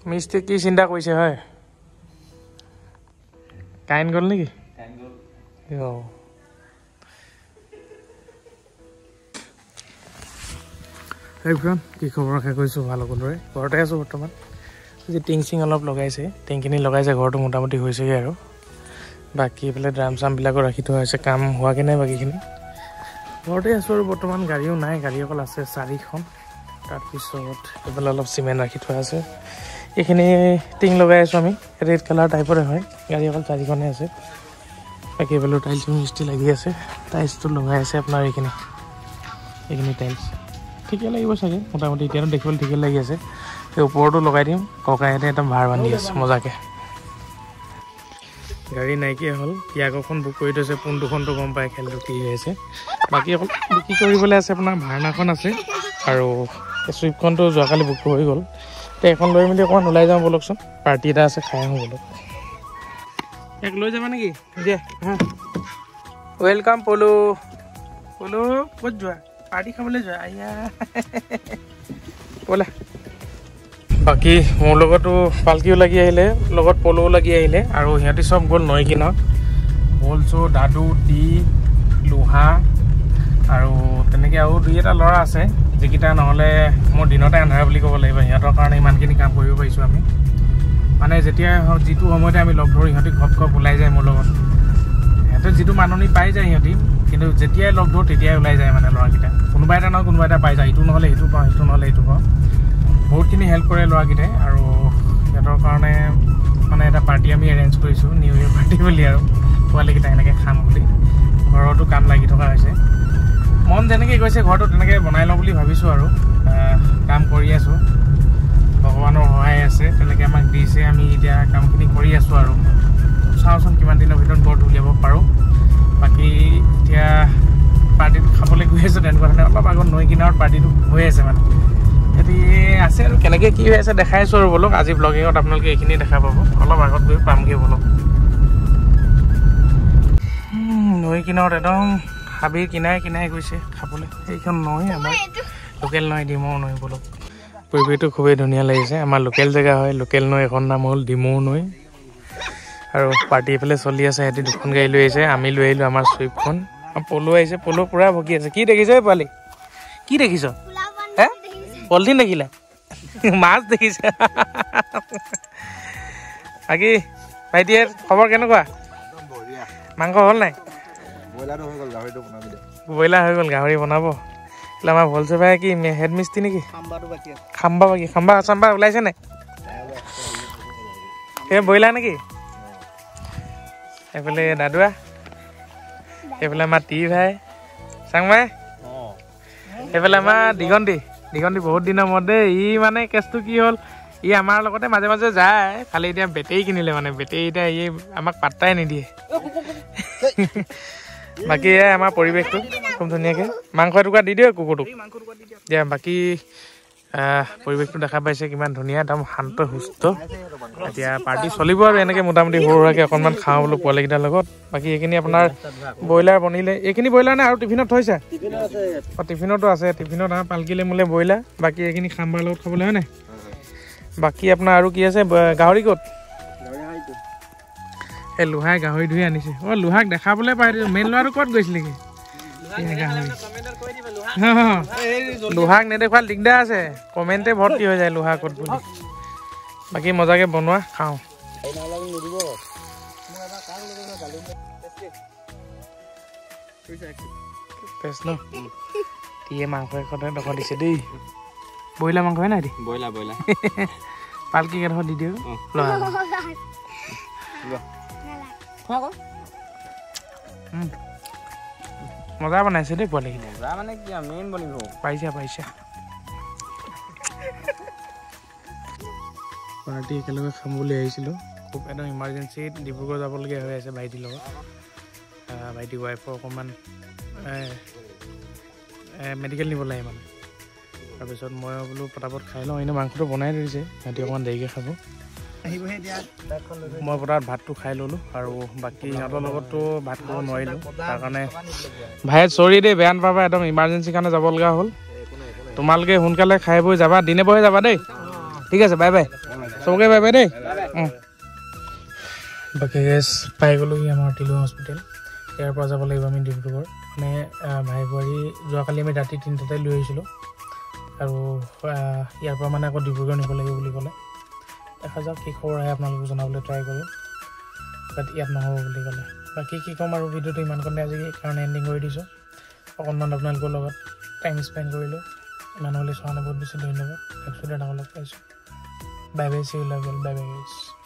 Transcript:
মিস্ত্ৰী কি চিন্তা কৰিছে হয় কাৰেণ্ট গ'ল নেকি কি খবৰ আশা কৰিছোঁ ভাল সকলোৰে ঘৰতে আছোঁ বৰ্তমান আজি টিং চিং অলপ লগাইছে টিংখিনি লগাইছে ঘৰটো মোটামুটি হৈছেগৈ আৰু বাকী এইফালে ড্ৰাম চামবিলাকো ৰাখি থোৱা হৈছে কাম হোৱাকৈ নাই বাকীখিনি ঘৰতে আছোঁ আৰু বৰ্তমান গাড়ীও নাই গাড়ী অকল আছে 4খন তাৰপিছত এইফালে অলপ চিমেণ্ট ৰাখি থোৱা আছে এইখিনি টিং লগাই আছোঁ আমি ৰেড কালাৰ টাইপৰে হয় গাড়ী অকল 4খনে আছে বাকী এইফালেও টাইলছ মিস্ত্ৰী লাগি আছে টাইলছটো লগাই আছে আপোনাৰ এইখিনি টাইলছ ঠিকে লাগিব চাগে মোটামুটি এতিয়াতো দেখিবলৈ ঠিকে লাগি আছে সেই ওপৰতো লগাই দিম ককাইহঁতে একদম ভাৰ বান্ধি আছে মজাকৈ গাড়ী নাইকিয়া হ'ল টিয়াগোখন বুক কৰি থৈছে পোনটোখনটো গম পায় খেলটো কি হৈ আছে বাকী অকল বিক্ৰী কৰিবলৈ আছে আপোনাৰ ভাৰনাখন আছে আৰু চুইফ্টখনটো যোৱাকালি বুক হৈ গ'ল এতিয়া এখন লৈ মেলি অকণমান ওলাই যাওঁ ব'লকচোন পাৰ্টি এটা আছে খাই আহোঁ ব'লক এক লৈ যাবা নেকি দিয়া ৱেলকাম পলু ক'ত যোৱা পাৰ্টি খাবলৈ যোৱা আয়া ব'লা বাকী মোৰ লগতো পালকিও লাগি আহিলে লগত পলুও লাগি আহিলে আৰু সিহঁতি চব গ'ল নৈ কিনাৰত বলছো দাদু দি লোহা আৰু তেনেকৈ আৰু 2-এটা ল'ৰা আছে যিকেইটা নহ'লে মোৰ দিনতে আন্ধাৰ বুলি ক'ব লাগিব সিহঁতৰ কাৰণে ইমানখিনি কাম কৰিব পাৰিছোঁ আমি মানে যেতিয়া যিটো সময়তে আমি লগ ধৰোঁ সিহঁতি ঘপ ওলাই যায় মোৰ লগত সিহঁতে যিটো মাননি পাই যায় সিহঁতি কিন্তু যেতিয়াই লগ ধৰোঁ তেতিয়াই ওলাই যায় মানে ল'ৰাকেইটা কোনোবা এটা নহয় কোনোবা এটা পাই যায় ইটো নহ'লে সিটো পাওঁ সিটো নহ'লে সিটো পাওঁ বহুতখিনি হেল্প কৰে ল'ৰাকেইটাই আৰু সিহঁতৰ কাৰণে মানে এটা পাৰ্টি আমি এৰেঞ্জ কৰিছোঁ নিউ ইয়েৰ পাৰ্টি বুলি আৰু পোৱালিকেইটা এনেকৈ খাম বুলি ঘৰতো কাম লাগি থকা হৈছে মন যেনেকৈ গৈছে ঘৰটো তেনেকৈ বনাই লওঁ বুলি ভাবিছোঁ আৰু কাম কৰি আছোঁ ভগৱানৰ সহায় আছে তেনেকৈ আমাক দিছে আমি এতিয়া কামখিনি কৰি আছোঁ আৰু চাওঁচোন কিমান দিনৰ ভিতৰত ঘৰত উলিয়াব পাৰোঁ বাকী এতিয়া পাৰ্টিটো খাবলৈ গৈ আছোঁ তেনেকুৱা ধৰণে অলপ আগত নৈ কিনাৰত পাৰ্টিটো হৈ আছে মানে সিহঁতি আছে আৰু কেনেকৈ কি হৈ আছে দেখাই আছোঁ আৰু ব'লক আজি ব্লগিঙত আপোনালোকে এইখিনি দেখা পাব অলপ আগত গৈ পামগৈ ব'লক নৈ কিনাৰত একদম হাবিৰ কিনাৰে গৈছে খাবলৈ সেইখন নৈ আমাৰ লোকেল নৈ ডিমৌ নৈ ব'লক পৰিৱেশটো খুবেই ধুনীয়া লাগিছে আমাৰ লোকেল জেগা হয় লোকেল নৈ এখন নাম হ'ল ডিমৌ নৈ আৰু পাৰ্টি এইফালে চলি আছে সিহঁতি 2খন গাড়ী লৈ আহিছে আমি লৈ আহিলোঁ আমাৰ চুইফ্টখন পলু আহিছে পলু পূৰা ভকি আছে কি দেখিছ পোৱালি কি দেখিছ হে পলিথিন দেখিলা মাছ দেখিছে বাকী ভাইটিয়ে খবৰ কেনেকুৱা মাংস হ'ল নাই ব্ৰইলাৰ হৈ গ'ল গাহৰি বনাব আমাৰ ভলছে ভাই কি হেড মিস্ত্ৰী নেকি খাম্বা চাম্বা ওলাইছে নাই এই ব্ৰইলাৰ নেকি এইফালে দাদুৱা এইফালে আমাৰ টি ভাই চাংমাই এইফালে আমাৰ দিগন্তি বহুত দিনৰ মূৰত দেই ই মানে কেছটো কি হ'ল ই আমাৰ লগতে মাজে মাজে যায় খালি এতিয়া বেটেৰী কিনিলে মানে বেটেৰী এতিয়া ই আমাক পাত্তাই নিদিয়ে বাকী আমাৰ পৰিৱেশটো খুব ধুনীয়াকৈ মাংস এটুকুৰা দি দিয়ক কুকুৰটোক দিয়া বাকী পৰিৱেশটো দেখা পাইছে কিমান ধুনীয়া একদম শান্ত সুস্থ এতিয়া পাৰ্টি চলিব আৰু এনেকৈ মোটামুটি সৰু সুৰাকৈ অকণমান খাওঁ বোলো পোৱালিকেইটাৰ লগত বাকী এইখিনি আপোনাৰ ব্ৰইলাৰ বনিলে এইখিনি ব্ৰইলাৰ নে আৰু টিফিনত থৈছে টিফিনতো আছে টিফিনত আমাৰ পালকিলে মোলে ব্ৰইলাৰ বাকী এইখিনি খাম্বাৰ লগত খাবলৈ হয় নাই বাকী আপোনাৰ আৰু কি আছে গাহৰি ক'ত এই লোহাই গাহৰি ধুই আনিছে লোহাক দেখাবলৈ পাই মেইন ল'ৰাটো ক'ত গৈছিলে কি লোহাক নেদেখুৱাল দিগদাৰ আছে কমেণ্টে ভৰ্তি হৈ যায় লোহা ক'ত বুলি বাকী মজাকে বনোৱা খাওঁ পেষ্ট ন তিয়ে মাংস এখনে ডখৰ দিছে দেই ব্ৰইলাৰ মাংস হয় নাই দি ব্ৰইলাৰ পালকি এডোখৰ দি দিওঁ মজা বনাইছে দেই পোৱালিকেইটা মানে কি মেইন বনিব পাৰিছা পাৰ্টি একেলগে খাম বুলি আহিছিলোঁ খুব একদম ইমাৰ্জেঞ্চিত ডিব্ৰুগড় যাবলগীয়া হৈ আছে ভাইটিৰ লগত ভাইটি ৱাইফৰ অকণমান মেডিকেল নিব লাগে মানে তাৰপিছত মই বোলো পটাপট খাই লওঁ এনেই মাংসটো বনাই দিছে সিহঁতি অকণমান দেৰিকৈ খাব মই পটাত ভাতটো খাই ল'লোঁ আৰু বাকী সিহঁতৰ লগততো ভাত খাব নোৱাৰিলোঁ তাৰ কাৰণে ভাই চৰি দেই বেয়া নাপাবা একদম ইমাৰ্জেঞ্চিৰ কাৰণে যাব লগা হ'ল তোমালোকে সোনকালে খাই বৈ যাবা দিনে বহে যাবা দেই ঠিক আছে বাই বাই চবকে বাই বাই দেই বাকী গেছ পাই গ'লোহি আমাৰ টিলু হস্পিটেল ইয়াৰ পৰা যাব লাগিব আমি ডিব্ৰুগড় মানে ভাই বোৱাৰী যোৱাকালি আমি ৰাতি 3টাতে লৈ আহিছিলোঁ আৰু ইয়াৰ পৰা মানে আকৌ ডিব্ৰুগড় নিব লাগিব বুলি ক'লে দেখা যাওক কি খবৰ আহে আপোনালোকক জনাবলৈ ট্ৰাই কৰিম বাট ইয়াত নহ'ব বুলি ক'লে বাকী কি ক'ম আৰু ভিডিঅ'টো ইমানকণে আজি কাৰণে এণ্ডিং কৰি দিছোঁ অকণমান আপোনালোকৰ লগত টাইম স্পেণ্ড কৰিলোঁ ইমান হ'লে চোৱা বহুত বেছি ধন্যবাদ নেক্সট ভিডিঅ'ত আকৌ লগ পাইছোঁ bye bye C you love you bye bye গাইছ